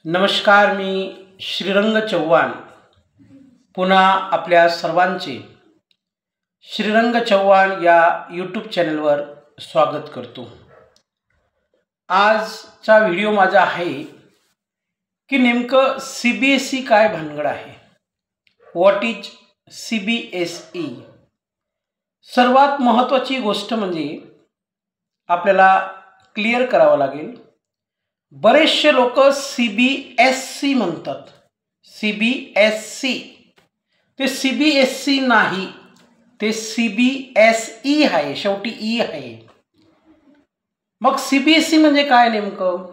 नमस्कार, मी श्रीरंग चव्हाण पुन्हा आपल्या सर्वांचे श्रीरंग चव्हाण या यूट्यूब चॅनलवर स्वागत करतो। आजचा व्हिडिओ माझा आहे की नेमकं CBSE काय भानगड आहे, व्हॉट इज CBSE। सर्वात महत्त्वाची गोष्ट म्हणजे आपल्याला क्लिअर करावं लागेल, बरेचसे लोक CBSE म्हणतात, CBSE ते CBSE नाही, ते CBSE आहे, शेवटी ई आहे। मग CBSE म्हणजे काय नेमकं,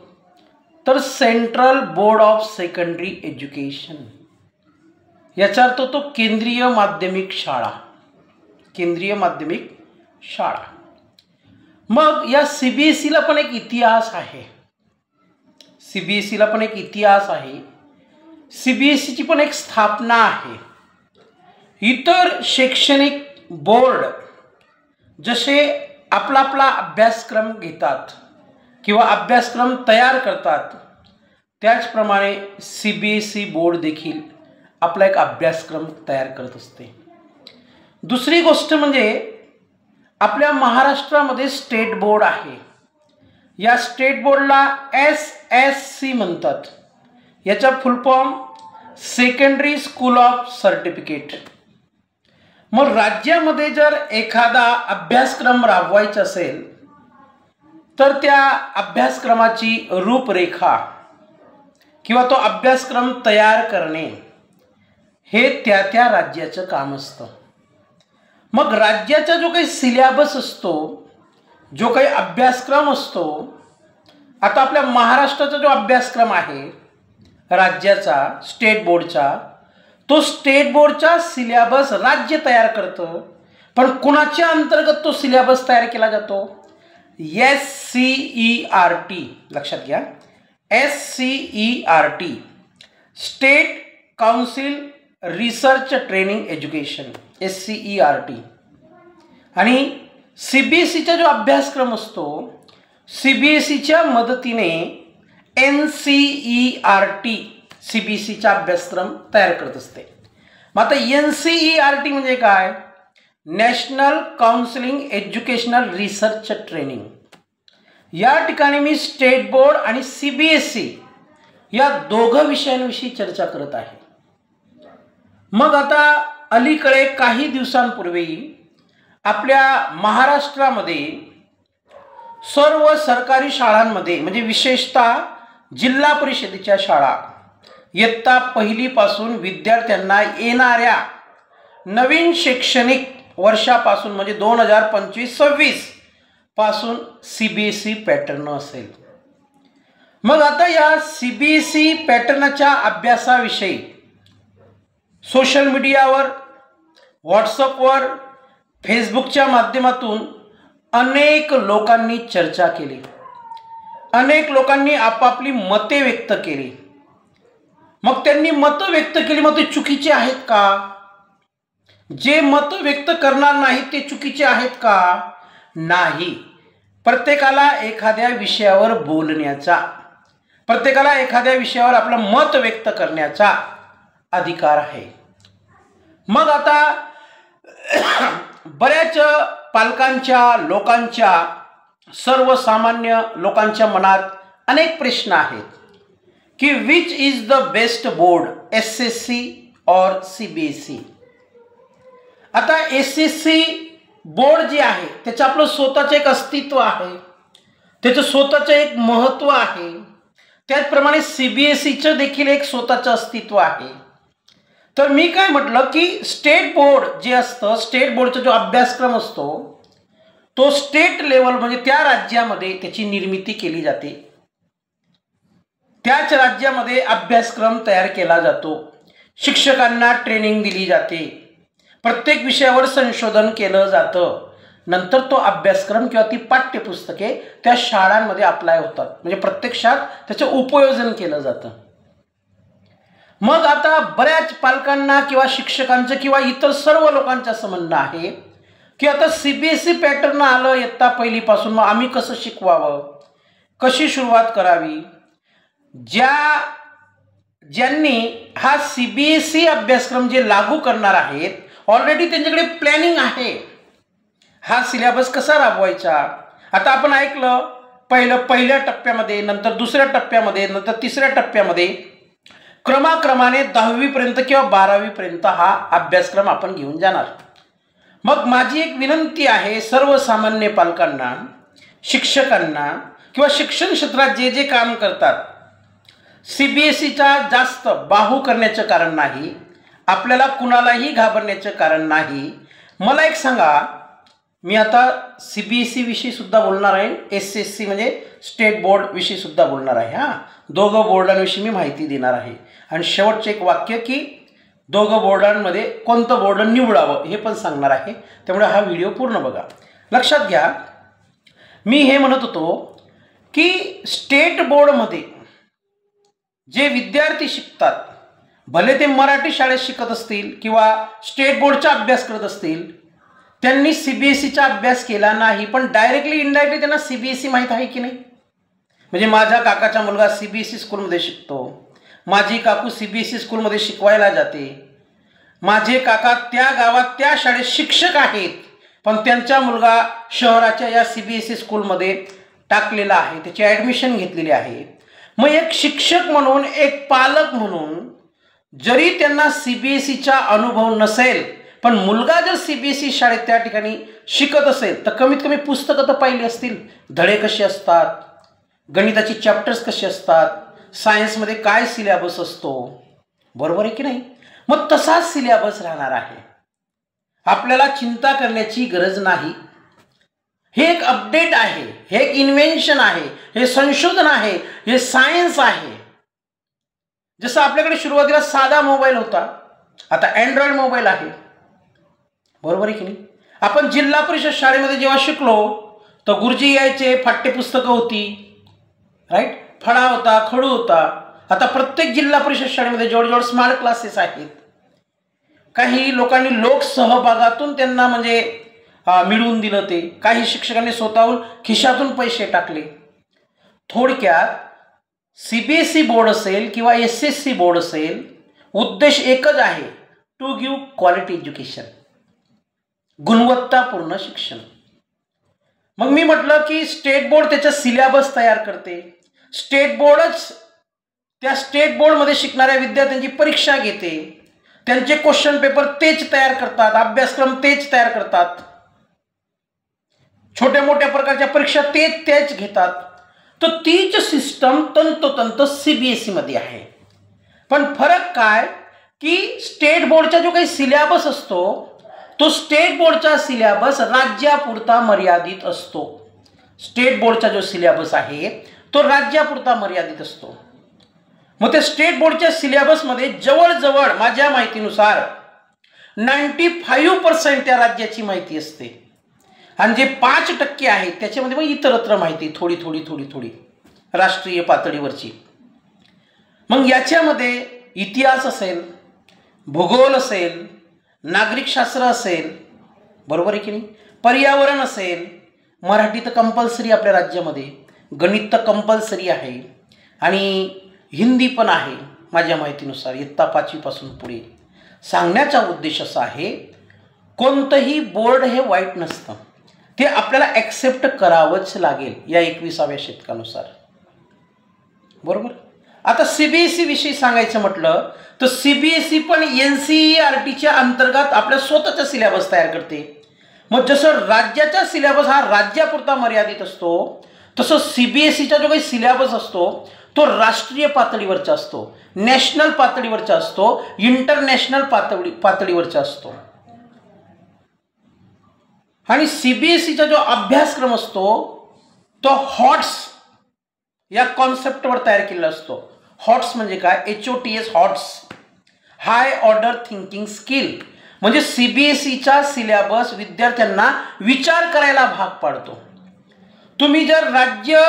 तर central board of secondary education, याचा अर्थ तो केंद्रीय माध्यमिक शाळा, केंद्रीय माध्यमिक शाळा। मग या CBSE ला पण एक इतिहास आहे, CBSE ला पण एक इतिहास आहे, CBSE ची पण एक स्थापना आहे। इतर शैक्षणिक बोर्ड जसे आपला आपला अभ्यासक्रम घेतात किंवा अभ्यासक्रम तयार करतात, त्याचप्रमाणे CBSE बोर्ड देखील आपला एक अभ्यासक्रम तयार करत असते। दुसरी गोष्ट म्हणजे आपल्या महाराष्ट्रामध्ये स्टेट बोर्ड आहे, या स्टेट बोर्डला SSC म्हणतात, याचा फुल form secondary school of certificate. मग राज्यामध्ये जर एखादा अभ्यासक्रम राबवायचा असेल तर त्या अभ्यासक्रमाची रूपरेखा किंवा तो अभ्यासक्रम तयार करणे हे त्या त्या राज्याचं काम असतं। मग राज्याचा जो काही सिलेबस असतो, जो काही अभ्यासक्रम असतो, आता आपल्या महाराष्ट्राचा जो अभ्यासक्रम आहे राज्याचा स्टेट बोर्डचा, तो स्टेट बोर्डचा सिलेबस राज्य तयार करतं, पण कुणाच्या अंतर्गत तो सिलेबस तयार केला जातो, SCERT, लक्षात घ्या, SCERT, state council research training education, SCERT। आणि CBSEचा जो अभ्यासक्रम असतो, CBSEच्या मदतीने NCERT CBSEचा अभ्यासक्रम तयार करत असते। मग आता NCERT म्हणजे काय, national counselling educational research training. या ठिकाणी मी स्टेट बोर्ड आणि CBSE या दोघं विषयांविषयी चर्चा करत आहे। मग आता अलीकडे काही दिवसांपूर्वी आपल्या महाराष्ट्रामध्ये सर्व सरकारी शाळांमध्ये, म्हणजे विशेषतः जिल्हा परिषदेच्या शाळा, इयत्ता पहिलीपासून विद्यार्थ्यांना येणाऱ्या नवीन शैक्षणिक वर्षापासून म्हणजे 2025-26 पासून CBSE पॅटर्न असेल। मग आता या CBSE पॅटर्नच्या अभ्यासाविषयी सोशल मीडियावर, व्हॉट्सअपवर, फेसबुकच्या माध्यमातून अनेक लोकांनी चर्चा केली, अनेक लोकांनी आपापली मते व्यक्त केली। मग त्यांनी मतं व्यक्त केली, मग ते चुकीचे आहेत का, जे मत व्यक्त करणार नाहीत ते चुकीचे आहेत का, नाही। प्रत्येकाला एखाद्या विषयावर बोलण्याचा, प्रत्येकाला एखाद्या विषयावर आपलं मत व्यक्त करण्याचा अधिकार आहे। मग आता बऱ्याच पालकांच्या, लोकांच्या, सर्वसामान्य लोकांच्या मनात अनेक प्रश्न आहेत की which is the best board, SSC और CBSE। आता SSC बोर्ड जे आहे त्याचं आपलं स्वतःचं एक अस्तित्व आहे, त्याचं स्वतःचं एक महत्त्व आहे, त्याचप्रमाणे CBSEचं देखील एक स्वतःचं अस्तित्व आहे। तर मी काय म्हटलं की स्टेट बोर्ड जे असतं, स्टेट बोर्डचा जो अभ्यासक्रम असतो तो स्टेट लेवल म्हणजे त्या राज्यामध्ये त्याची निर्मिती केली जाते, त्याच राज्यामध्ये अभ्यासक्रम तयार केला जातो, शिक्षकांना ट्रेनिंग दिली जाते, प्रत्येक विषयावर संशोधन केलं जातं, नंतर तो अभ्यासक्रम किंवा ती पाठ्यपुस्तके त्या शाळांमध्ये अप्लाय होतात, म्हणजे प्रत्यक्षात त्याचं उपयोजन केलं जातं। मग आता बऱ्याच पालकांना किंवा शिक्षकांचं किंवा इतर सर्व लोकांचं असं म्हणणं आहे की आता CBSE पॅटर्न आलं इयत्ता पहिलीपासून, मग आम्ही कसं शिकवावं, कशी सुरुवात करावी, ज्या ज्यांनी हा CBSE अभ्यासक्रम जे लागू करणार आहेत ऑलरेडी त्यांच्याकडे प्लॅनिंग आहे हा सिलेबस कसा राबवायचा. आता आपण ऐकलं पहिल्या टप्प्यामध्ये, नंतर दुसऱ्या टप्प्यामध्ये, नंतर तिसऱ्या टप्प्यामध्ये क्रमाक्रमाने 10वी पर्यंत किंवा 12वी पर्यंत हा अभ्यासक्रम आपण घेऊन जाणार. मग माझी एक विनंती आहे सर्वसामान्य पालकांना, शिक्षकांना किंवा शिक्षण क्षेत्रात जे जे काम करतात, CBSEचा जास्त बाहू करण्याचं कारण नाही, आपल्याला कुणालाही घाबरण्याचं कारण नाही. मला एक सांगा, मी आता CBSE विषयी सुद्धा बोलणार आहे, SSC म्हणजे स्टेट बोर्ड विषयी सुद्धा बोलणार आहे. दोघं बोर्डांविषयी मी माहिती देणार आहे. आणि शेवटचे एक वाक्य की दोघं बोर्डांमध्ये कोणतं बोर्ड निवडावं हे पण सांगणार आहे. त्यामुळे हा व्हिडिओ पूर्ण बघा. लक्षात घ्या, मी हे म्हणत होतो की स्टेट बोर्डमध्ये जे विद्यार्थी शिकतात, भले ते मराठी शाळेत शिकत असतील किंवा स्टेट बोर्डचा अभ्यास करत असतील, त्यांनी CBSEचा अभ्यास केला नाही, पण डायरेक्टली इनडायरेक्टली त्यांना CBSE माहीत आहे की नाही. म्हणजे माझ्या काकाचा मुलगा CBSE स्कूलमध्ये शिकतो, माझी काकू CBSE स्कूलमध्ये शिकवायला जाते, माझे काका त्या गावात त्या शाळेत शिक्षक आहेत, पण त्यांचा मुलगा शहराच्या या CBSE स्कूलमध्ये टाकलेला आहे, त्याची ॲडमिशन घेतलेली आहे. मग एक शिक्षक म्हणून, एक पालक म्हणून, जरी त्यांना CBSEचा अनुभव नसेल, पण मुलगा जर CBSE शाळेत त्या ठिकाणी शिकत असेल तर कमीत कमी पुस्तकं तर पाहिली असतील, धडे कसे असतात, गणिताची चॅप्टर्स कसे असतात, सायन्समध्ये काय सिलेबस असतो, बरोबर आहे की नाही. मग तसाच सिलेबस राहणार आहे, आपल्याला चिंता करण्याची गरज नाही. हे एक अपडेट आहे, हे एक इन्व्हेन्शन आहे, हे संशोधन आहे, हे सायन्स आहे. जसं आपल्याकडे सुरुवातीला साधा मोबाईल होता, आता अँड्रॉइड मोबाईल आहे, बरोबर आहे की नाही. आपण जिल्हा परिषद शाळेमध्ये जेव्हा शिकलो तर गुरुजी यायचे, पाठ्यपुस्तकं होती, राईट, फळा होता, खडू होता. आता प्रत्येक जिल्हा परिषद शाळेमध्ये जवळजवळ स्मार्ट क्लासेस आहेत. काही लोकांनी लोकसहभागातून त्यांना म्हणजे मिळवून दिलं ते, काही शिक्षकांनी स्वतःहून खिशातून पैसे टाकले. थोडक्यात CBSE बोर्ड असेल किंवा SSC बोर्ड असेल, उद्देश एकच आहे, टू गिव्ह क्वालिटी एज्युकेशन, गुणवत्तापूर्ण शिक्षण. मग मी म्हटलं की स्टेट बोर्ड त्याचा सिलेबस तयार करते, स्टेट बोर्डच त्या स्टेट बोर्डमध्ये शिकणाऱ्या विद्यार्थ्यांची परीक्षा घेते, त्यांचे क्वेश्चन पेपर तेच तयार करतात, अभ्यासक्रम तेच तयार करतात, छोट्या मोठ्या प्रकारच्या परीक्षा तेच घेतात. तर तीच सिस्टम तंतोतंत CBSE मध्ये आहे. पण फरक काय की स्टेट बोर्डचा जो काही सिलेबस असतो तो स्टेट बोर्डचा सिलेबस राज्यापुरता मर्यादित असतो. स्टेट बोर्डचा जो सिलेबस आहे तो राज्यापुरता मर्यादित असतो. मग त्या स्टेट बोर्डच्या सिलेबसमध्ये जवळजवळ माझ्या माहितीनुसार 95% त्या राज्याची माहिती असते आणि जे 5% आहे त्याच्यामध्ये मग इतरत्र माहिती थोडी राष्ट्रीय पातळीवरची. मग याच्यामध्ये इतिहास असेल, भूगोल असेल, नागरिकशास्त्र असेल, बरोबर आहे की नाही, पर्यावरण असेल, मराठी तर कंपल्सरी आपल्या राज्यामध्ये, गणित तर कंपल्सरी आहे आणि हिंदी पण आहे माझ्या माहितीनुसार इयत्ता 5वी पासून पुढे. सांगण्याचा उद्देश असा आहे, कोणतंही बोर्ड हे वाईट नसतं, ते आपल्याला ॲक्सेप्ट करावंच लागेल या 21व्या शतकानुसार, बरोबर. आता CBSE विषयी सांगायचं म्हटलं तर CBSE पण NCERTच्या अंतर्गत आपल्या स्वतःचा सिलेबस तयार करते. मग जसं राज्याचा सिलेबस हा राज्यापुरता मर्यादित असतो, तसं CBSEचा जो काही सिलेबस असतो तो राष्ट्रीय पातळीवरचा असतो, नॅशनल पातळीवरचा असतो, इंटरनॅशनल पातळीवरचा असतो. आणि CBSEचा जो अभ्यासक्रम असतो तो HOTS या कॉन्सेप्टवर तयार केलेला असतो. HOTS म्हणजे काय, HOTS, HOTS, high order thinking skill. म्हणजे CBSEचा सिलेबस विद्यार्थ्यांना विचार करायला भाग पाडतो. तुम्ही जर राज्य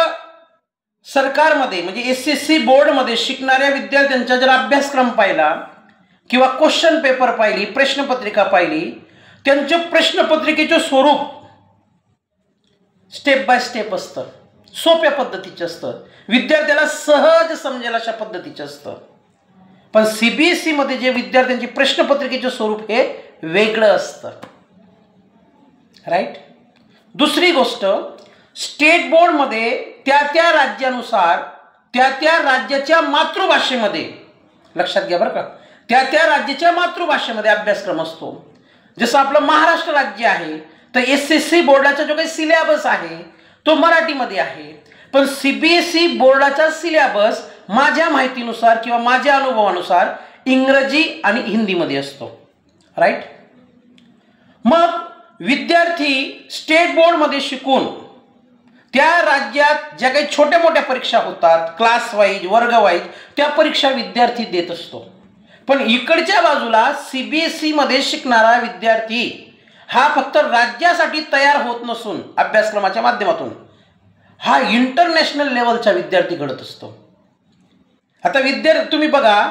सरकारमध्ये म्हणजे SSC बोर्डमध्ये शिकणाऱ्या विद्यार्थ्यांचा जर अभ्यासक्रम पाहिला किंवा क्वेश्चन पेपर पाहिली, प्रश्नपत्रिका पाहिली, त्यांचे प्रश्नपत्रिकेचे स्वरूप स्टेप बाय स्टेप असतं, सोप्या पद्धतीचं असतं, विद्यार्थ्याला सहज समजेल अशा पद्धतीचं असतं. पण CBSE मध्ये जे विद्यार्थ्यांची प्रश्नपत्रिकेचे स्वरूप हे वेगळं असतं. राईट. दुसरी गोष्ट, स्टेट बोर्डमध्ये त्या राज्यानुसार त्या राज्याच्या मातृभाषेमध्ये, लक्षात घ्या बरं का, त्या राज्याच्या मातृभाषेमध्ये अभ्यासक्रम असतो. जसं आपलं महाराष्ट्र राज्य आहे तर SSC बोर्डाचा जो काही सिलेबस आहे तो मराठीमध्ये आहे, पण CBSE बोर्डाचा सिलेबस माझ्या माहितीनुसार किंवा माझ्या अनुभवानुसार इंग्रजी आणि हिंदीमध्ये असतो. राईट. मग विद्यार्थी स्टेट बोर्डमध्ये शिकून त्या राज्यात ज्या काही छोट्या मोठ्या परीक्षा होतात, क्लास वाईज, वर्ग वाईज, त्या परीक्षा विद्यार्थी देत असतो. पण इकडच्या बाजूला CBSE मध्ये शिकणारा विद्यार्थी हा फक्त राज्यासाठी तयार होत नसून अभ्यासक्रमाच्या माध्यमातून हा इंटरनॅशनल लेवलचा विद्यार्थी घडत असतो. आता विद्यार्थी तुम्ही बघा,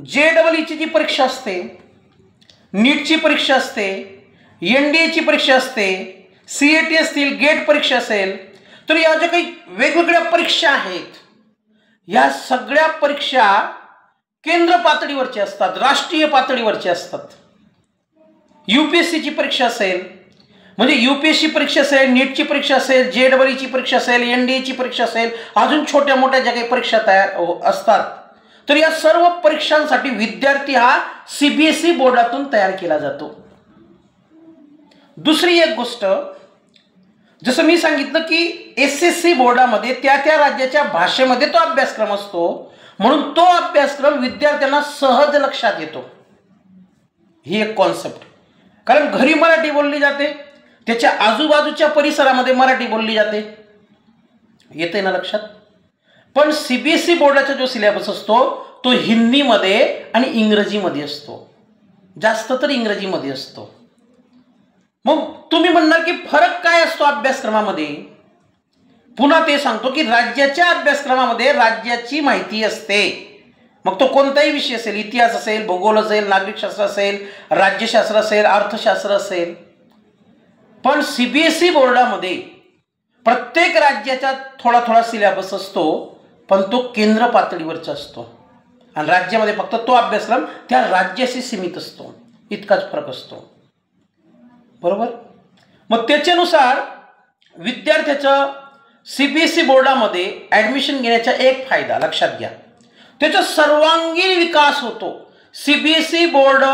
JEEची जी परीक्षा असते, नीटची परीक्षा असते, NDAची परीक्षा असते, CET असतील, गेट परीक्षा असेल, तर या ज्या काही वेगवेगळ्या परीक्षा आहेत या सगळ्या परीक्षा केंद्र पातळीवरच्या असतात, राष्ट्रीय पातळीवरच्या असतात. UPSCची परीक्षा असेल म्हणजे UPSC परीक्षा असेल, नीटची परीक्षा असेल, JEEची परीक्षा असेल, NDAची परीक्षा असेल, अजून छोट्या मोठ्या ज्या काही परीक्षा तयार असतात, तर या सर्व परीक्षांसाठी विद्यार्थी हा CBSE बोर्डातून तयार केला जातो. दुसरी एक गोष्ट, जसं मी सांगितलं की SSC बोर्डामध्ये त्या राज्याच्या भाषेमध्ये तो अभ्यासक्रम असतो, म्हणून तो अभ्यासक्रम विद्यार्थ्यांना सहज लक्षात येतो. ही एक कॉन्सेप्ट. कारण घरी मराठी बोलली जाते, त्याच्या आजूबाजूच्या परिसरामध्ये मराठी बोलली जाते, येते ना लक्षात. पण CBSE बोर्डाचा जो सिलेबस असतो तो हिंदीमध्ये आणि इंग्रजीमध्ये असतो, जास्त तर इंग्रजीमध्ये असतो. मग तुम्ही म्हणणार की फरक काय असतो अभ्यासक्रमामध्ये? पुन्हा ते सांगतो की राज्याच्या अभ्यासक्रमामध्ये राज्याची माहिती असते, मग तो कोणताही विषय असेल, इतिहास असेल, भूगोल असेल, नागरिकशास्त्र असेल, राज्यशास्त्र असेल, अर्थशास्त्र असेल. पण CBSE बोर्डामध्ये प्रत्येक राज्याचा थोडा थोडा सिलेबस असतो, पण तो केंद्र पातळीवरचा असतो आणि राज्यामध्ये फक्त तो अभ्यासक्रम त्या राज्याशी सीमित असतो. इतकाच फरक असतो. बरोबर. मग त्याच्यानुसार विद्यार्थ्याचं CBSE बोर्डामध्ये ॲडमिशन घेण्याचा एक फायदा लक्षात घ्या, त्याचा सर्वांगीण विकास होतो. CBSE बोर्ड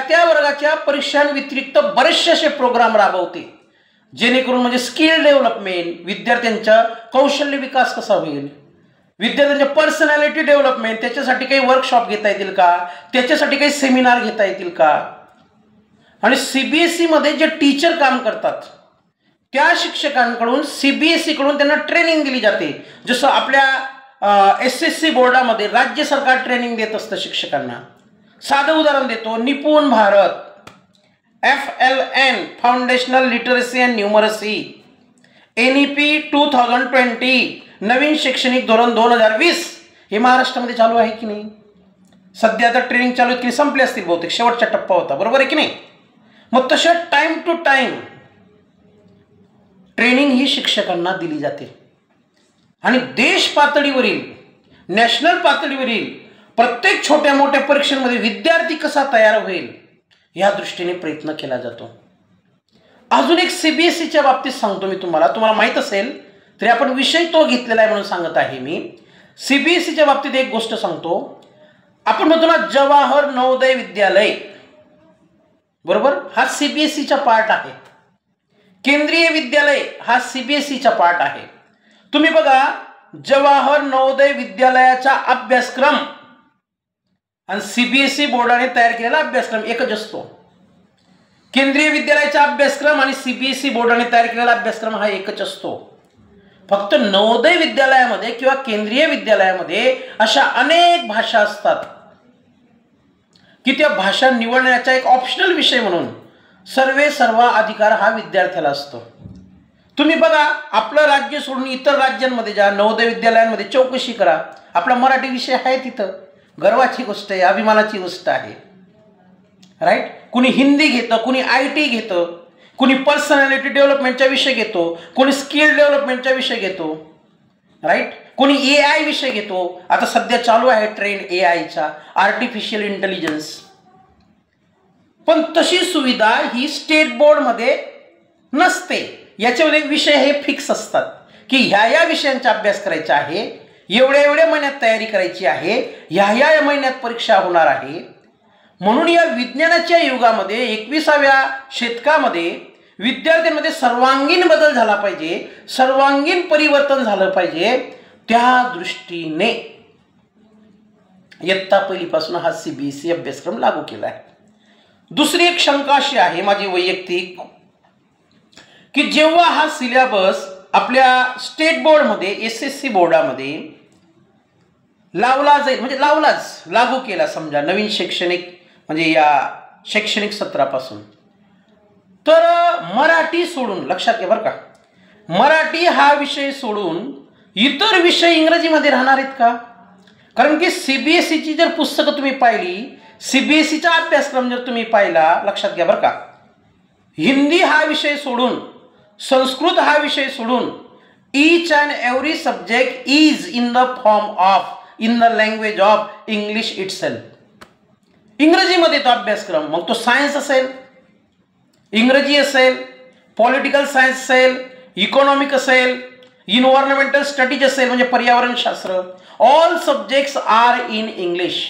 त्या वर्गाच्या परीक्षांव्यतिरिक्त बरेचसे असे प्रोग्राम राबवते जेणेकरून म्हणजे स्किल डेव्हलपमेंट, विद्यार्थ्यांचा कौशल्य विकास कसा होईल, विद्यार्थ्यांच्या पर्सनॅलिटी डेव्हलपमेंट, त्याच्यासाठी काही वर्कशॉप घेता येतील का, त्याच्यासाठी काही सेमिनार घेता येतील का. आणि CBSE मध्ये जे टीचर काम करतात त्या शिक्षकांकडून CBSE कडून त्यांना ट्रेनिंग दिली जाते. जसं आपल्या SSC बोर्डामध्ये राज्य सरकार ट्रेनिंग देत असतं शिक्षकांना. साधं उदाहरण देतो, निपुण Bharat, FLN foundational literacy and numeracy, NEP 2020 नवीन शैक्षणिक धोरण 2020 हे महाराष्ट्रामध्ये चालू आहे की नाही? सध्या आता ट्रेनिंग चालू आहेत की संपले असतील बहुतेक, शेवटचा टप्पा होता, बरोबर आहे की नाही? मग तशा टाइम टू टाइम ट्रेनिंग ही शिक्षकांना दिली जाते आणि देश पातळीवरील, नॅशनल पातळीवरील प्रत्येक छोट्या मोठ्या परीक्षांमध्ये विद्यार्थी कसा तयार होईल या दृष्टीने प्रयत्न केला जातो. अजून एक CBSEच्या बाबतीत सांगतो मी तुम्हाला माहित असेल तरी आपण विषय तो घेतलेला आहे म्हणून सांगत आहे मी. CBSEच्या बाबतीत एक गोष्ट सांगतो, आपण म्हणतो ना जवाहर नवोदय विद्यालय, बरोबर, हा CBSEचा पार्ट आहे. केंद्रीय विद्यालय हा CBSEचा पार्ट आहे. तुम्ही बघा, जवाहर नवोदय विद्यालयाचा अभ्यासक्रम आणि CBSE बोर्डाने तयार केलेला अभ्यासक्रम एकच असतो. केंद्रीय विद्यालयाचा अभ्यासक्रम आणि CBSE बोर्डाने तयार केलेला अभ्यासक्रम हा एकच असतो. फक्त नवोदय विद्यालयामध्ये किंवा केंद्रीय विद्यालयामध्ये अशा अनेक भाषा असतात की त्या भाषा निवडण्याचा एक ऑप्शनल विषय म्हणून सर्व अधिकार हा विद्यार्थ्याला असतो. तुम्ही बघा, आपलं राज्य सोडून इतर राज्यांमध्ये जा, नवोदय विद्यालयांमध्ये चौकशी करा, आपला मराठी विषय आहे तिथं. गर्वाची गोष्ट आहे, अभिमानाची गोष्ट आहे. राईट. कुणी हिंदी घेतं, कुणी IT घेतं, कुणी पर्सनॅलिटी डेव्हलपमेंटचा विषय घेतो, कोणी स्किल डेव्हलपमेंटचा विषय घेतो. राईट. कोणी AI विषय घेतो. आता सध्या चालू आहे ट्रेंड AIचा, आर्टिफिशियल इंटेलिजन्स. पण तशी सुविधा ही स्टेट बोर्डमध्ये नसते. याच्यामध्ये विषय हे फिक्स असतात की ह्या विषयांचा अभ्यास करायचा आहे, एवढ्या महिन्यात तयारी करायची आहे, ह्या महिन्यात परीक्षा होणार आहे. म्हणून या विज्ञानाच्या युगामध्ये 21व्या शतकामध्ये विद्यार्थ्यांमध्ये सर्वांगीण बदल झाला पाहिजे, सर्वांगीण परिवर्तन झालं पाहिजे. त्या दृष्टीने इयत्ता पहिलीपासून हा CBSE अभ्यासक्रम लागू केला आहे. दुसरी एक शंका अशी आहे माझी वैयक्तिक, की जेव्हा हा सिलेबस आपल्या स्टेट बोर्डमध्ये SSC बोर्डामध्ये लावला जाईल, म्हणजे लागू केला समजा नवीन शैक्षणिक म्हणजे या शैक्षणिक सत्रापासून, तर मराठी सोडून, लक्षात घ्या बरं का, मराठी हा विषय सोडून इतर विषय इंग्रजीमध्ये राहणार आहेत का? कारण की CBSEची जर पुस्तकं तुम्ही पाहिली, CBSEचा अभ्यासक्रम जर तुम्ही पाहिला, लक्षात घ्या बरं का, हिंदी हा विषय सोडून, संस्कृत हा विषय सोडून, each and every subject is in the form of, in the language of English itself. इंग्रजीमध्ये तो अभ्यासक्रम, मग तो सायन्स असेल, इंग्रजी असेल, पॉलिटिकल सायन्स असेल, इकॉनॉमिक असेल, इन्व्हायरमेंटल स्टडीज असेल म्हणजे पर्यावरणशास्त्र, all subjects are in English.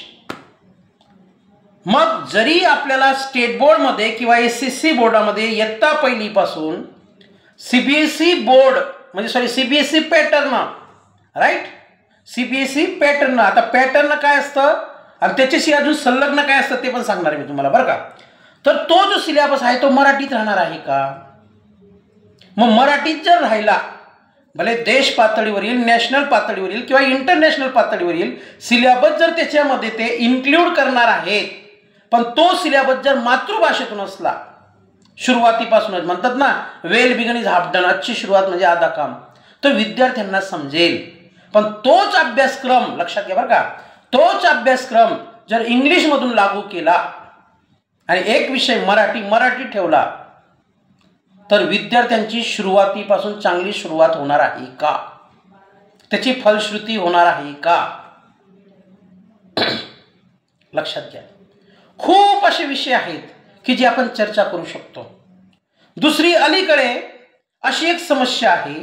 मग जरी आपल्याला स्टेट बोर्डमध्ये किंवा SSC बोर्डामध्ये इयत्ता पहिलीपासून CBSE बोर्ड म्हणजे CBSE pattern, right, CBSE pattern. आता पॅटर्न काय असतं आणि त्याच्याशी अजून संलग्न काय असतं ते पण सांगणार आहे मी तुम्हाला बरं का. तर तो जो सिलेबस आहे तो मराठीत राहणार आहे का? मग मराठीत जर राहिला, भले देश पातळीवरील, नॅशनल पातळीवरील किंवा इंटरनॅशनल पातळीवरील सिलेबस जर त्याच्यामध्ये ते इन्क्लूड करणार आहेत, पण तो सिलेबस जर मातृभाषेतून असला, सुरुवातीपासूनच म्हणतात ना, well begun is half done, आजची सुरुवात म्हणजे आधा काम, तर विद्यार्थ्यांना समजेल. पण तोच अभ्यासक्रम, लक्षात घ्या बरं का, तोच अभ्यासक्रम जर इंग्लिशमधून लागू केला आणि एक विषय मराठी ठेवला, तर विद्यार्थ्यांची सुरुवातीपासून चांगली सुरुवात होणार आहे का? त्याची फलश्रुती होणार आहे का? लक्षात घ्या. खूप असे विषय आहेत की जे आपण चर्चा करू शकतो. दुसरी अलीकडे अशी एक समस्या आहे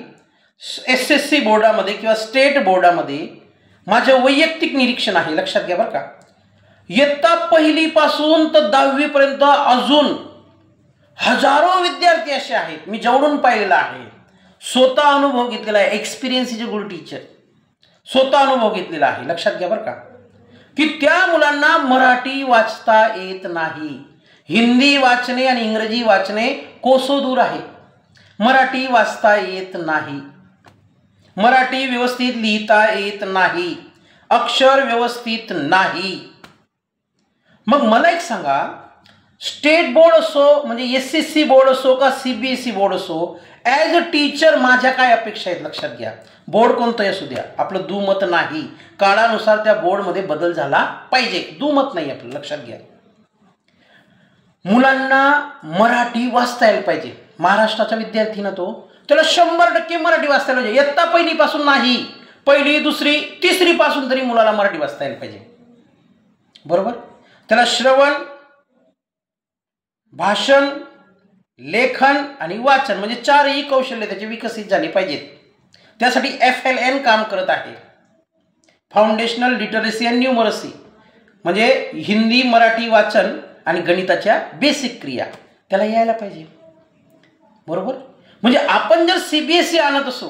SSC बोर्डामध्ये किंवा स्टेट बोर्डामध्ये, माझं वैयक्तिक निरीक्षण आहे, लक्षात घ्या बरं का, इयत्ता पहिलीपासून तर 10वी पर्यंत अजून हजारो विद्यार्थी असे आहेत, मी जवळून पाहिलेला आहे, स्वतः अनुभव घेतलेला आहे, experience is a good teacher, स्वतः अनुभव घेतलेला आहे. लक्षात घ्या बरं का, की त्या मुलांना मराठी वाचता येत नाही. हिंदी वाचणे आणि इंग्रजी वाचणे कोसोदूर आहे, मराठी वाचता येत नाही, मराठी व्यवस्थित लिहिता येत नाही, अक्षर व्यवस्थित नाही. मग मला एक सांगा, स्टेट बोर्ड असो म्हणजे SSC बोर्ड असो का CBSE बोर्ड असो, ॲज अ टीचर माझ्या काय अपेक्षा आहेत? लक्षात घ्या, बोर्ड कोणतंही असू द्या, आपलं दुमत नाही, काळानुसार त्या बोर्डमध्ये बदल झाला पाहिजे, दुमत नाही आपलं, लक्षात घ्या. मुलांना मराठी वाचता यायला पाहिजे. महाराष्ट्राचा विद्यार्थी ना तो, त्याला 100% मराठी वाचता यायला पाहिजे. इयत्ता पहिलीपासून नाही, पहिली, दुसरी, तिसरी पासून तरी मुलाला मराठी वाचता यायला पाहिजे, बरोबर. त्याला श्रवण, भाषण, लेखन आणि वाचन म्हणजे 4ही कौशल्य त्याचे विकसित झाली पाहिजेत. त्यासाठी FLN काम करत आहे, फाउंडेशनल लिटरसी अँड न्यूमरसी, म्हणजे हिंदी मराठी वाचन आणि गणिताच्या बेसिक क्रिया त्याला यायला पाहिजे, बरोबर. म्हणजे आपण जर CBSE आणत असो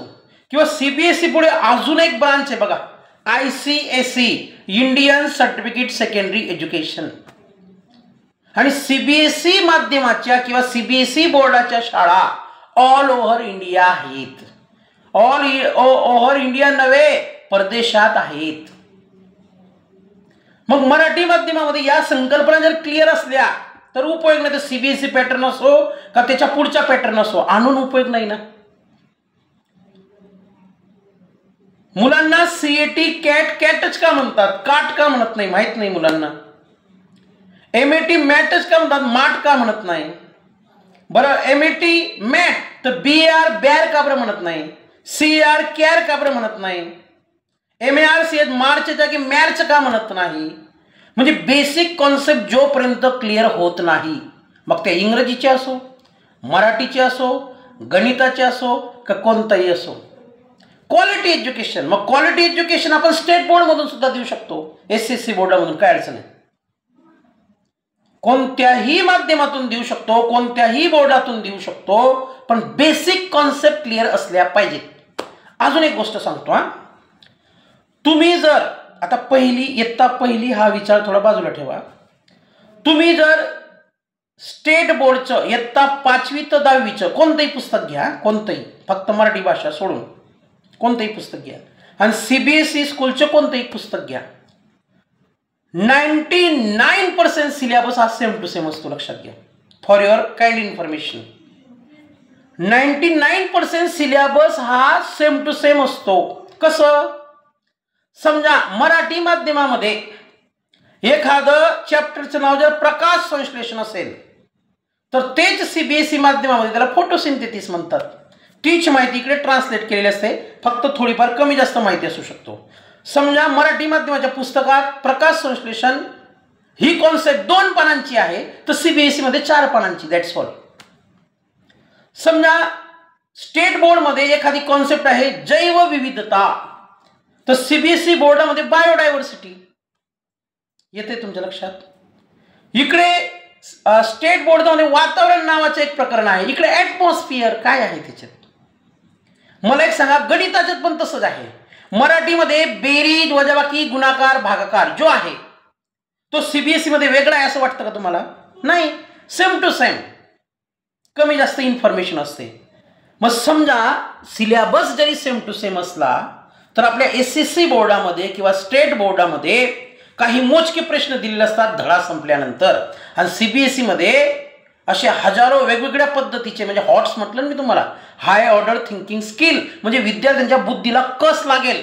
किंवा CBSE पुढे अजून एक ब्रांच आहे बघा, ICSE, Indian certificate secondary education, आणि CBSE माध्यमाच्या किंवा CBSE बोर्डाच्या शाळा ऑल ओव्हर इंडिया आहेत, ऑल ओव्हर इंडिया नव्हे, परदेशात आहेत. मग मराठी माध्यमामध्ये या संकल्पना जर क्लिअर असल्या तर उपयोग नाही. तर CBSE पॅटर्न असो का त्याच्या पुढचा पॅटर्न असो, आणून उपयोग नाही ना. मुलांना CAT कॅटच का म्हणतात, काट का म्हणत नाही माहित नाही मुलांना. MAT मॅटच का म्हणतात, माट का म्हणत नाही. बरं, MAT मॅट तर BR बॅर का बरं म्हणत नाही, CR कॅर का बरं म्हणत नाही. MARC मार्च जागी मॅर्च का म्हणत नाही? म्हणजे बेसिक कॉन्सेप्ट जोपर्यंत क्लिअर होत नाही, मग ते इंग्रजीचे असो, मराठीचे असो, गणिताचे असो का कोणताही असो, क्वालिटी एज्युकेशन. मग क्वालिटी एज्युकेशन आपण स्टेट बोर्डमधून सुद्धा देऊ शकतो, SSC बोर्डामधून, काय अडचण आहे? कोणत्याही माध्यमातून देऊ शकतो, कोणत्याही बोर्डातून देऊ शकतो, पण बेसिक कॉन्सेप्ट क्लिअर असल्या पाहिजेत. अजून एक गोष्ट सांगतो हा, तुम्ही जर आता इयत्ता पहिली हा विचार थोडा बाजूला ठेवा. तुम्ही जर स्टेट बोर्डचं इयत्ता 5वी ते 10वीचं कोणतंही पुस्तक घ्या, कोणतंही, फक्त मराठी भाषा सोडून कोणतंही पुस्तक घ्या, आणि CBSE स्कूलचं कोणतंही पुस्तक घ्या, 99% सिलेबस हा सेम टू सेम असतो. लक्षात घ्या, for your kind information, 99% syllabus हा सेम टू सेम असतो. कसं? समजा मराठी माध्यमामध्ये एखादं चॅप्टरचं नाव जर प्रकाश संश्लेषण असेल, तर तेच CBSE माध्यमामध्ये त्याला फोटोसिंथेसिस म्हणतात. तीच माहिती इकडे ट्रान्सलेट केलेली असते, फक्त थोडीफार कमी जास्त माहिती असू शकतो. समजा मराठी माध्यमाच्या पुस्तकात प्रकाश संश्लेषण ही कॉन्सेप्ट 2 पानांची आहे, तर CBSE मध्ये 4 पानांची. That's all. समजा स्टेट बोर्डमध्ये एखादी कॉन्सेप्ट आहे जैवविविधता, तर CBSE बोर्डामध्ये बायोडायव्हर्सिटी येते. तुमच्या लक्षात? इकडे स्टेट बोर्डामध्ये वातावरण नावाचं एक प्रकरण आहे, इकडे ॲटमॉस्फिअर काय आहे त्याच्यात. मला एक सांगा, गणिताच्यात पण तसंच आहे. मराठीमध्ये बेरीज, वजाबाकी, गुणाकार, भागाकार जो आहे तो CBSE मध्ये वेगळा आहे असं वाटतं का तुम्हाला? नाही, सेम टू सेम, कमी जास्त इन्फॉर्मेशन असते. मग समजा सिलेबस जरी सेम टू सेम असला, तर आपल्या SSC बोर्डामध्ये किंवा स्टेट बोर्डामध्ये काही मोजके प्रश्न दिलेले असतात धडा संपल्यानंतर, आणि CBSE मध्ये असे हजारो वेगवेगळ्या पद्धतीचे, म्हणजे हॉट्स म्हटलं मी तुम्हाला, हाय ऑर्डर थिंकिंग स्किल, म्हणजे विद्यार्थ्यांच्या बुद्धीला कस लागेल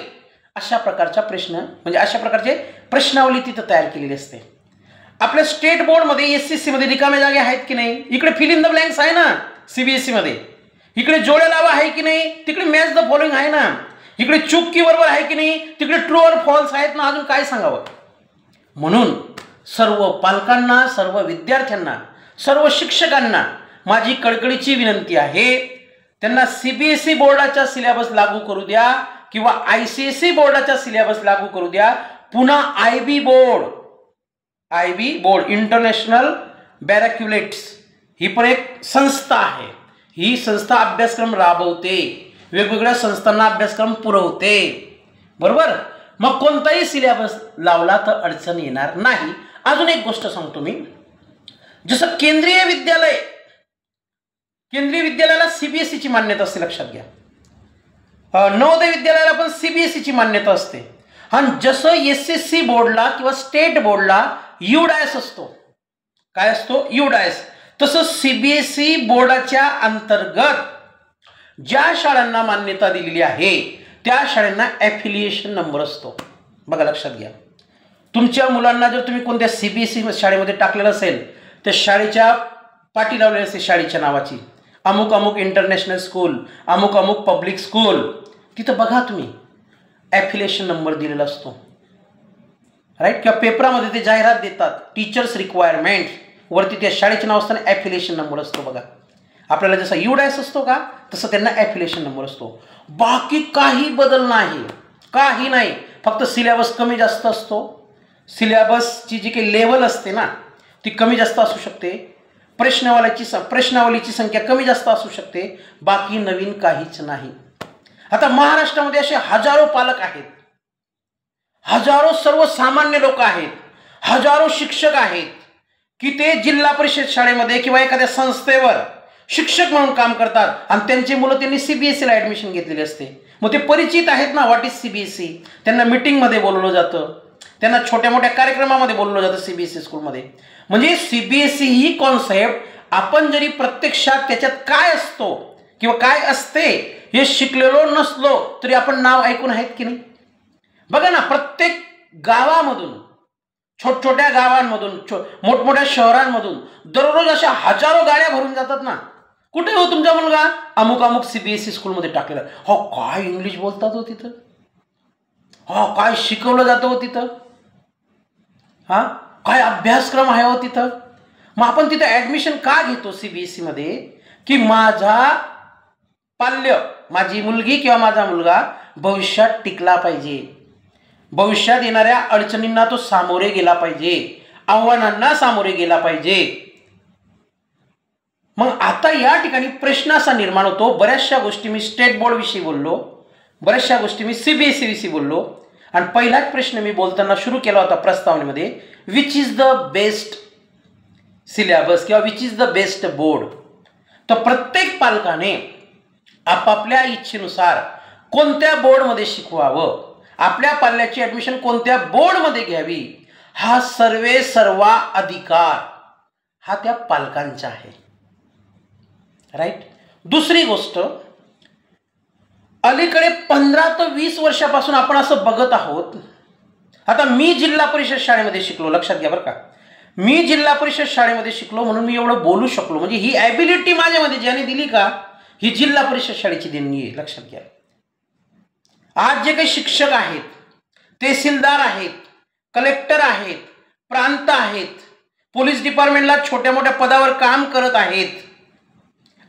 अशा प्रकारच्या प्रश्न, म्हणजे अशा प्रकारचे प्रश्नावली तिथं तयार केलेली असते. आपल्या स्टेट बोर्डमध्ये SSC मध्ये रिकामे जागे आहेत की नाही? इकडे फिल इन द ब्लँक्स आहे ना CBSE मध्ये. इकडे जोड्या लावा आहे की नाही? तिकडे मॅच द फॉलोइंग आहे ना. इकडे चूक की बरोबर आहे की नाही? तिकडे ट्रू और फॉल्स आहेत ना. अजून काय सांगावं? म्हणून सर्व पालकांना, सर्व विद्यार्थ्यांना, सर्व शिक्षकांना माझी कळकळीची विनंती आहे, त्यांना CBSE बोर्डाचा सिलेबस लागू करू द्या किंवा ICSE बोर्डाचा सिलेबस लागू करू द्या. पुन्हा IB बोर्ड इंटरनॅशनल बॅरॅक्युलेट्स ही पण एक संस्था आहे. ही संस्था अभ्यासक्रम राबवते, वेगवेगळ्या संस्थांना अभ्यासक्रम पुरवते, बरोबर. मग कोणताही सिलेबस लावला तर अडचण येणार नाही. अजून एक गोष्ट सांगतो मी, जसं केंद्रीय विद्यालयाला CBSE ची मान्यता असते, लक्षात घ्या. नवोदय विद्यालयाला पण CBSE ची मान्यता असते. आणि जसं SSC बोर्डला किंवा स्टेट बोर्डला UDAS असतो, काय असतो? UDAS. तसं CBSE बोर्डाच्या अंतर्गत ज्या शाळांना मान्यता दिलेली आहे त्या शाळांना ॲफिलिएशन नंबर असतो. बघा, लक्षात घ्या. तुमच्या मुलांना जर तुम्ही कोणत्या CBSE शाळेमध्ये टाकलेलं असेल, त्या शाळेच्या पाटी लावलेली असते शाळेच्या नावाची, अमुक अमुक इंटरनॅशनल स्कूल, अमुक अमुक पब्लिक स्कूल. तिथं बघा तुम्ही ॲफिलिएशन नंबर दिलेला असतो, राईट. किंवा पेपरामध्ये ते जाहिरात देतात, टीचर्स रिक्वायरमेंट, वरती त्या शाळेचे नाव असताना ॲफिलिएशन नंबर असतो. बघा, आपल्याला जसा UDAS असतो का, तसं त्यांना ॲफिलिएशन नंबर असतो. बाकी काही बदल नाही, काही नाही. फक्त सिलेबस कमी जास्त असतो. सिलेबसची जी काही लेवल असते ना, ती कमी जास्त असू शकते. प्रश्नावलीची संख्या कमी जास्त असू शकते. बाकी नवीन काहीच नाही. आता महाराष्ट्रामध्ये असे हजारो पालक आहेत, हजारो सर्वसामान्य लोक आहेत, हजारो शिक्षक आहेत की ते जिल्हा परिषद शाळेमध्ये किंवा एखाद्या संस्थेवर शिक्षक म्हणून काम करतात, आणि त्यांची मुलं त्यांनी CBSE ला ॲडमिशन घेतलेली असते. मग ते परिचित आहेत ना व्हॉट इज CBSE. त्यांना मीटिंगमध्ये बोलवलं जातं, त्यांना छोट्या मोठ्या कार्यक्रमामध्ये बोलवलं जातं CBSE स्कूलमध्ये. म्हणजे CBSE ही कॉन्सेप्ट आपण जरी प्रत्यक्षात त्याच्यात काय असतो किंवा काय असते हे शिकलेलो नसलो तरी आपण नाव ऐकून आहेत की नाही. बघा ना, प्रत्येक गावामधून, छोट्या गावांमधून, मोठमोठ्या शहरांमधून दररोज अशा हजारो गाड्या भरून जातात ना. कुठे हो तुमचा मुलगा? अमुक अमुक CBSE स्कूलमध्ये टाकलेला. हो, काय इंग्लिश बोलतात हो तिथं. काय शिकवलं जातं हो तिथं, काय अभ्यासक्रम आहे हो तिथं. मग आपण तिथं ॲडमिशन का घेतो CBSE मध्ये, की माझा माझी मुलगी किंवा माझा मुलगा भविष्यात टिकला पाहिजे, भविष्यात येणाऱ्या अडचणींना तो सामोरे गेला पाहिजे, आव्हानांना सामोरे गेला पाहिजे. मग आता या ठिकाणी प्रश्न असा निर्माण होतो, बऱ्याचशा गोष्टी मी स्टेट बोर्ड विषयी बोललो, बऱ्याचशा गोष्टी मी CBSE विषयी बोललो, आणि पहिलाच प्रश्न मी बोलताना सुरू केला होता प्रस्तावनेमध्ये, which is the best syllabus किंवा which is the best board. तर प्रत्येक पालकाने आपापल्या इच्छेनुसार कोणत्या बोर्डमध्ये शिकवावं, आपल्या पाल्याची ॲडमिशन कोणत्या बोर्डमध्ये घ्यावी, हा सर्वा अधिकार हा त्या पालकांचा आहे. राईट. दुसरी गोष्ट, अलीकडे 15 ते 20 वर्षापासून आपण असं बघत आहोत. आता मी जिल्हा परिषद शाळेमध्ये शिकलो, लक्षात घ्या बरं का, मी जिल्हा परिषद शाळेमध्ये शिकलो म्हणून मी एवढं बोलू शकलो, म्हणजे ही ॲबिलिटी माझ्यामध्ये ज्याने दिली का, ही जिल्हा परिषद शाळेची देणगी आहे, लक्षात घ्या. आज जे काही शिक्षक आहेत, तहसीलदार आहेत, कलेक्टर आहेत, प्रांत आहेत, पोलीस डिपार्टमेंटला छोट्या मोठ्या पदावर काम करत आहेत,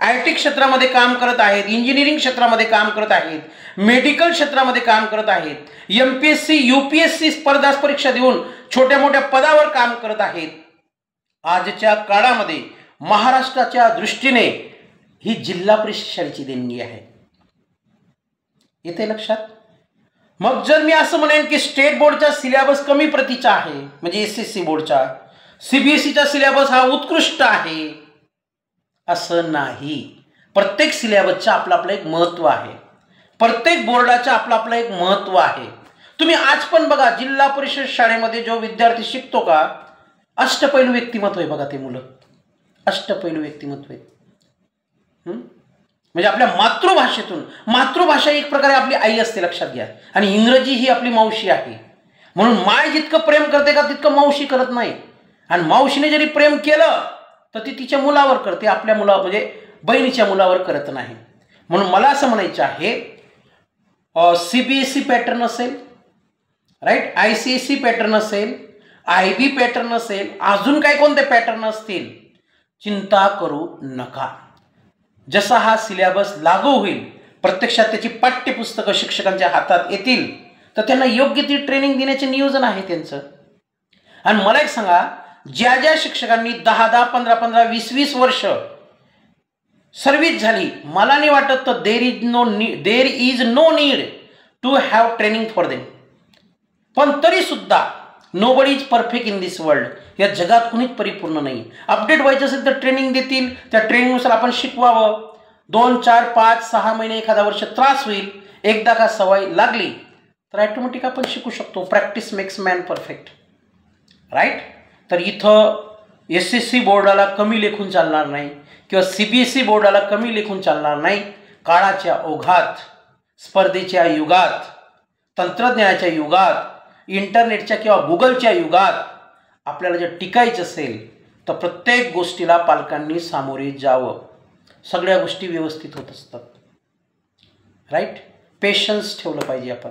IT क्षेत्रामध्ये काम करत आहेत, इंजिनिअरिंग क्षेत्रामध्ये काम करत आहेत, मेडिकल क्षेत्रामध्ये काम करत आहेत, MPSC UPSC स्पर्धा परीक्षा देऊन छोट्या मोठ्या पदावर काम करत आहेत. आजच्या काळामध्ये महाराष्ट्राच्या दृष्टीने ही जिल्हा परिषद शाळेची देणगी आहे. येते लक्षात. मग जर मी असं म्हणेन की स्टेट बोर्डचा सिलेबस कमी प्रतीचा आहे, म्हणजे SSC बोर्डचा, CBSEचा सिलेबस हा उत्कृष्ट आहे, असं नाही. प्रत्येक सिलेबसचं आपलं आपलं एक महत्त्व आहे, प्रत्येक बोर्डाचं आपलं आपलं एक महत्त्व आहे. तुम्ही आज पण बघा, जिल्हा परिषद शाळेमध्ये जो विद्यार्थी शिकतो का, अष्टपैलू व्यक्तिमत्व आहे बघा, ते मुलं अष्टपैलू व्यक्तिमत्व आहे. म्हणजे आपल्या मातृभाषेतून, मातृभाषा एक प्रकारे आपली आई असते, लक्षात घ्या, आणि इंग्रजी ही आपली मावशी आहे. म्हणून माय जितकं प्रेम करते का तितकं मावशी करत नाही, आणि मावशीने जरी प्रेम केलं तर ती तिच्या मुलावर करते, आपल्या मुलावर म्हणजे बहिणीच्या मुलावर करत नाही. म्हणून मला असं म्हणायचं आहे, CBSE पॅटर्न असेल, राईट, ICSE पॅटर्न असेल, IB पॅटर्न असेल, अजून काय कोणते पॅटर्न असतील, चिंता करू नका. जसा हा सिलेबस लागू होईल, प्रत्यक्षात त्याची पाठ्यपुस्तकं शिक्षकांच्या हातात येतील, तर त्यांना योग्य ती ट्रेनिंग देण्याचे नियोजन आहे त्यांचं. आणि मला एक सांगा, ज्या ज्या शिक्षकांनी 10-10, 15-15, 20-20 वर्ष सर्व्हिस झाली, मला नाही वाटत तर there is no need to have training for them. पण तरी सुद्धा nobody is perfect in this world. या जगात कुणीच परिपूर्ण नाही. अपडेट व्हायचं असेल तर ट्रेनिंग देतील, त्या ट्रेनिंगनुसार आपण शिकवावं. 2, 4, 5, 6 महिने, एखादा वर्ष त्रास होईल, एकदा का सवय लागली तर ॲटोमॅटिक आपण शिकू शकतो. Practice makes man perfect. Right. तर इथं SSC बोर्डाला कमी लेखून चालणार नाही किंवा CBSE बोर्डाला कमी लेखून चालणार नाही. काळाच्या ओघात, स्पर्धेच्या युगात, तंत्रज्ञानाच्या युगात, इंटरनेटच्या किंवा गुगलच्या युगात आपल्याला जर टिकायचं असेल तर प्रत्येक गोष्टीला पालकांनी सामोरे जावं. सगळ्या गोष्टी व्यवस्थित होत असतात. राईट. पेशन्स ठेवलं पाहिजे आपण.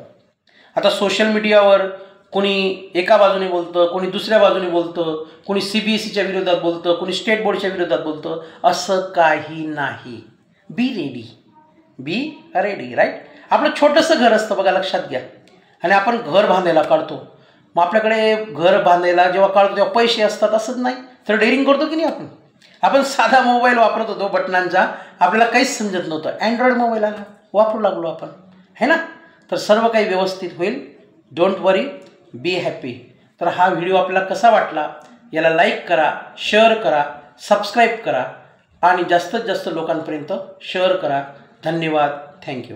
आता सोशल मीडियावर कोणी एका बाजूने बोलतं, कोणी दुसऱ्या बाजूने बोलतं, कोणी CBSEच्या विरोधात बोलतं, कोणी स्टेट बोर्डच्या विरोधात बोलतं. असं काही नाही. Be ready. राईट. आपलं छोटंसं घर असतं बघा, लक्षात घ्या, आणि आपण घर बांधायला काढतो. मग आपल्याकडे घर बांधायला जेव्हा काढतो तेव्हा पैसे असतात असंच नाही, तर डेअरिंग करतो की नाही आपण साधा मोबाईल वापरत होतो बटनांचा, आपल्याला काहीच समजत नव्हतं. अँड्रॉइड मोबाईल आला, वापरू लागलो आपण, है ना. तर सर्व काही व्यवस्थित होईल. Don't worry, be happy. तर हा व्हिडिओ आपल्याला कसा वाटला, याला लाईक करा, शेअर करा, सबस्क्राईब करा आणि जास्तीत जास्त लोकांपर्यंत शेअर करा. धन्यवाद. थँक्यू.